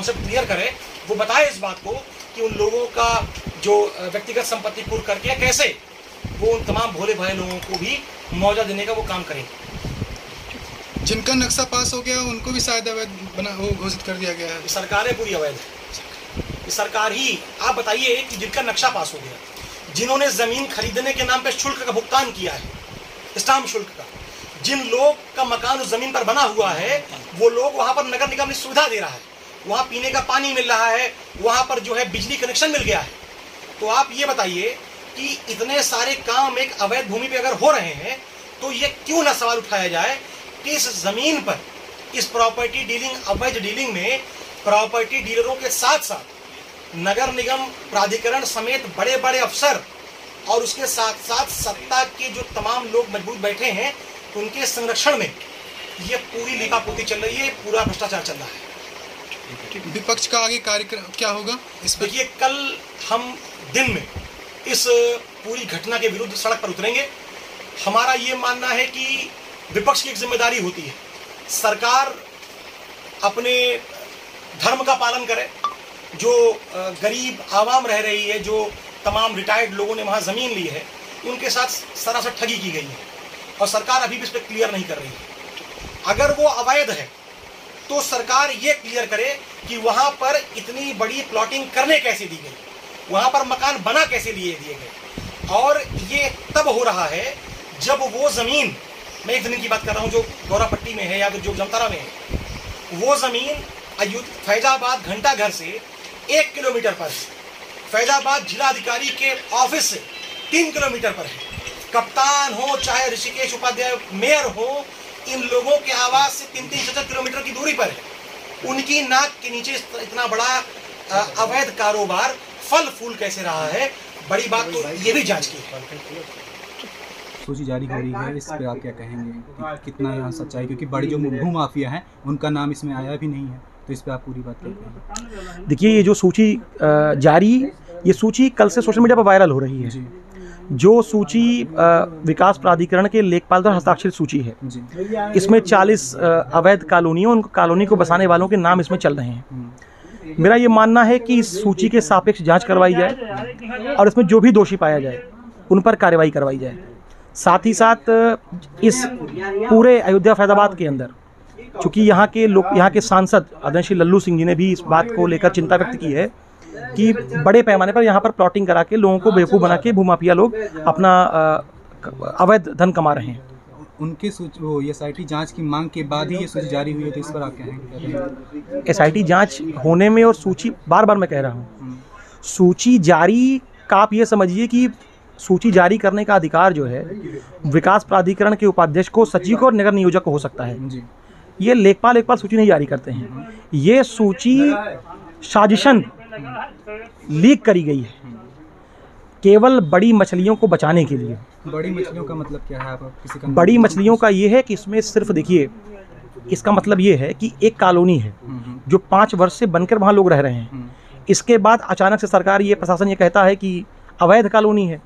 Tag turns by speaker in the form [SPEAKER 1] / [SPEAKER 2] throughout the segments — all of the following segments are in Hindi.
[SPEAKER 1] कॉन्सेप्ट क्लियर करे, वो बताए इस बात को कि उन लोगों का जो व्यक्तिगत संपत्ति पूर्ण करके कैसे वो उन तमाम भोले भाले लोगों को भी मुआवजा देने का वो काम करेंगे।
[SPEAKER 2] जिनका नक्शा पास हो गया उनको भी शायद अवैध बना वो घोषित कर दिया गया है।
[SPEAKER 1] सरकारें पूरी अवैध है, सरकार ही। आप बताइए कि जिनका नक्शा पास हो गया, जिन्होंने जमीन खरीदने के नाम पे शुल्क का भुगतान किया है, स्टाम्प शुल्क का, जिन लोग का मकान उस जमीन पर बना हुआ है, वो लोग वहां पर नगर निगम ने सुविधा दे रहा है, वहां पीने का पानी मिल रहा है, वहां पर जो है बिजली कनेक्शन मिल गया है। तो आप ये बताइए कि इतने सारे काम एक अवैध भूमि पे अगर हो रहे हैं तो ये क्यों ना सवाल उठाया जाए कि इस जमीन पर, इस प्रॉपर्टी डीलिंग, अवैध डीलिंग में प्रॉपर्टी डीलरों के साथ साथ नगर निगम प्राधिकरण समेत बड़े बड़े अफसर और उसके साथ साथ सत्ता के जो तमाम लोग मजबूत बैठे हैं, उनके संरक्षण में ये पूरी लीपापोती चल रही है, पूरा भ्रष्टाचार चल रहा है।
[SPEAKER 2] विपक्ष का आगे कार्यक्रम क्या होगा इस पर?
[SPEAKER 1] देखिए, कल हम दिन में इस पूरी घटना के विरुद्ध सड़क पर उतरेंगे। हमारा ये मानना है कि विपक्ष की एक जिम्मेदारी होती है, सरकार अपने धर्म का पालन करे। जो गरीब आवाम रह रही है, जो तमाम रिटायर्ड लोगों ने वहां जमीन ली है, उनके साथ सरासर ठगी की गई है और सरकार अभी भी इस पर क्लियर नहीं कर रही है। अगर वो अवैध है तो सरकार ये क्लियर करे कि वहां पर इतनी बड़ी प्लॉटिंग करने कैसे दी गई, वहां पर मकान बना कैसे दिए गए। और ये तब हो रहा है जब वो जमीन, मैं एक जमीन की बात कर रहा हूं जो गौरापट्टी में है या जो जमतारा में है, वो जमीन फैजाबाद घंटा घर से 1 किलोमीटर पर है, फैजाबाद जिलाधिकारी के ऑफिस से 3 किलोमीटर पर है। कप्तान हो चाहे ऋषिकेश उपाध्याय मेयर हो, इन लोगों के आवास से 3-4 किलोमीटर की दूरी पर है। उनकी नाक के नीचे इतना बड़ा अवैध कारोबार फल फूल कैसे रहा है, बड़ी बात तो ये भी जांच की है।
[SPEAKER 3] सूची जारी हो रही है, इस पर आप क्या कहेंगे कि कितना यहाँ सच्चाई, क्योंकि बड़ी जो भू माफिया हैं उनका नाम इसमें आया भी नहीं है, तो इस पर आप पूरी बात क्या कहेंगे?
[SPEAKER 1] देखिए, ये जो सूची जारी, ये सूची कल से सोशल मीडिया पर वायरल हो रही है। जो सूची विकास प्राधिकरण के लेखपाल द्वारा हस्ताक्षरित सूची है, इसमें 40 अवैध कॉलोनियों, उन कॉलोनी को बसाने वालों के नाम इसमें चल रहे हैं। मेरा ये मानना है कि इस सूची के सापेक्ष जांच करवाई जाए और इसमें जो भी दोषी पाया जाए उन पर कार्रवाई करवाई जाए। साथ ही साथ इस पूरे अयोध्या फैजाबाद के अंदर, चूँकि यहाँ के सांसद आदरणीय श्री लल्लू सिंह जी ने भी इस बात को लेकर चिंता व्यक्त की है कि बड़े पैमाने पर यहाँ पर प्लॉटिंग करा के लोगों को बेवकूफ़ बना के भूमाफिया लोग अपना अवैध धन कमा रहे हैं।
[SPEAKER 3] उनके SIT जांच की मांग के बाद ही ये सूची जारी हुई है, तो इस पर आप कहेंगे?
[SPEAKER 1] SIT जांच होने में और सूची, बार बार मैं कह रहा हूँ, सूची जारी का आप ये समझिए कि सूची जारी करने का अधिकार जो है विकास प्राधिकरण के उपाध्यक्ष को, सचिव को और नगर नियोजक को हो सकता है। ये लेखपाल सूची नहीं जारी करते हैं। ये सूची साजिशन लीक करी गई है केवल बड़ी मछलियों को बचाने के लिए।
[SPEAKER 3] बड़ी मछलियों का मतलब क्या है? आप किसी का
[SPEAKER 1] बड़ी मछलियों का ये है कि इसमें सिर्फ देखिए, इसका मतलब ये है कि एक कॉलोनी है जो 5 वर्ष से बनकर वहाँ लोग रह रहे हैं, इसके बाद अचानक से सरकार, ये प्रशासन ये कहता है कि अवैध कॉलोनी है।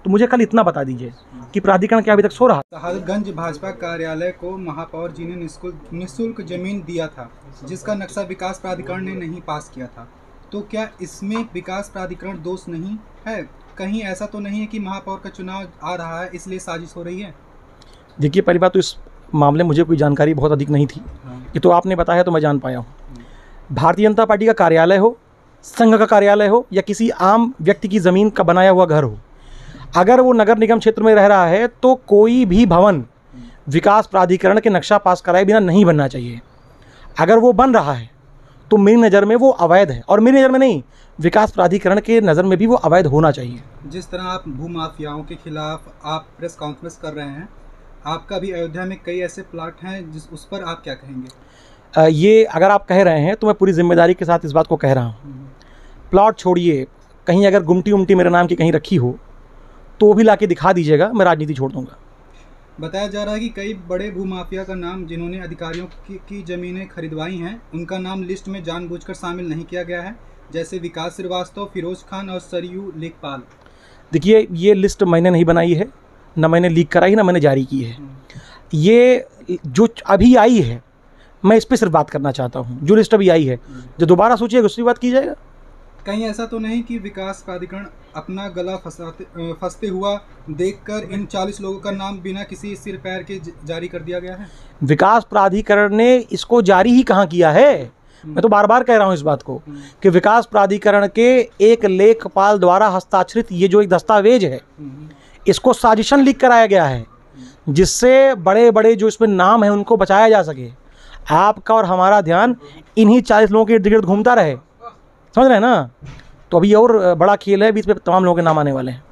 [SPEAKER 1] तो मुझे कल इतना बता दीजिए कि प्राधिकरण क्या अभी तक सो रहा?
[SPEAKER 3] साहिबगंज भाजपा कार्यालय को महापौर जी ने निःशुल्क जमीन दिया था, जिसका नक्शा विकास प्राधिकरण ने नहीं पास किया था। तो क्या इसमें विकास प्राधिकरण दोष नहीं है? कहीं ऐसा तो नहीं है कि महापौर का चुनाव आ रहा है इसलिए साजिश हो रही है?
[SPEAKER 1] देखिए, पहली बात तो इस मामले में मुझे कोई जानकारी बहुत अधिक नहीं थी, ये तो आपने बताया तो मैं जान पाया हूँ। भारतीय जनता पार्टी का कार्यालय हो, संघ का कार्यालय हो या किसी आम व्यक्ति की ज़मीन का बनाया हुआ घर हो, अगर वो नगर निगम क्षेत्र में रह रहा है तो कोई भी भवन विकास प्राधिकरण के नक्शा पास कराए बिना नहीं बनना चाहिए। अगर वो बन रहा है तो मेरी नज़र में वो अवैध है, और मेरी नज़र में नहीं, विकास प्राधिकरण के नज़र में भी वो अवैध होना चाहिए।
[SPEAKER 3] जिस तरह आप भू माफियाओं के खिलाफ आप प्रेस कॉन्फ्रेंस कर रहे हैं, आपका भी अयोध्या में कई ऐसे प्लाट हैं उस पर आप क्या कहेंगे?
[SPEAKER 1] ये अगर आप कह रहे हैं तो मैं पूरी जिम्मेदारी के साथ इस बात को कह रहा हूँ। प्लॉट छोड़िए, कहीं अगर गुमटी उमटी मेरे नाम की कहीं रखी हो तो वो भी लाके दिखा दीजिएगा, मैं राजनीति छोड़ दूंगा।
[SPEAKER 3] बताया जा रहा है कि कई बड़े भूमाफिया का नाम, जिन्होंने अधिकारियों की ज़मीनें खरीदवाई हैं, उनका नाम लिस्ट में जानबूझकर शामिल नहीं किया गया है, जैसे विकास श्रीवास्तव, फिरोज खान और सरयू लेखपाल।
[SPEAKER 1] देखिए, ये लिस्ट मैंने नहीं बनाई है, ना मैंने लीक कराई, ना मैंने जारी की है। ये जो अभी आई है, मैं इस पर सिर्फ बात करना चाहता हूँ। जो लिस्ट अभी आई है, जो दोबारा सोचिएगा उसकी बात की जाएगा।
[SPEAKER 3] कहीं ऐसा तो नहीं कि विकास प्राधिकरण अपना गला फंसते हुआ देखकर इन 40 लोगों का नाम बिना किसी सिर पैर के जारी कर दिया गया है?
[SPEAKER 1] विकास प्राधिकरण ने इसको जारी ही कहाँ किया है? मैं तो बार बार कह रहा हूँ इस बात को कि विकास प्राधिकरण के एक लेखपाल द्वारा हस्ताक्षरित ये जो एक दस्तावेज है, इसको साजिशन लिख कराया गया है, जिससे बड़े बड़े जो इसमें नाम हैं उनको बचाया जा सके। आपका और हमारा ध्यान इन्हीं 40 लोगों के इर्द गिर्द घूमता रहे, समझ रहे हैं ना? तो अभी और बड़ा खेल है, बीच में तमाम लोगों के नाम आने वाले हैं।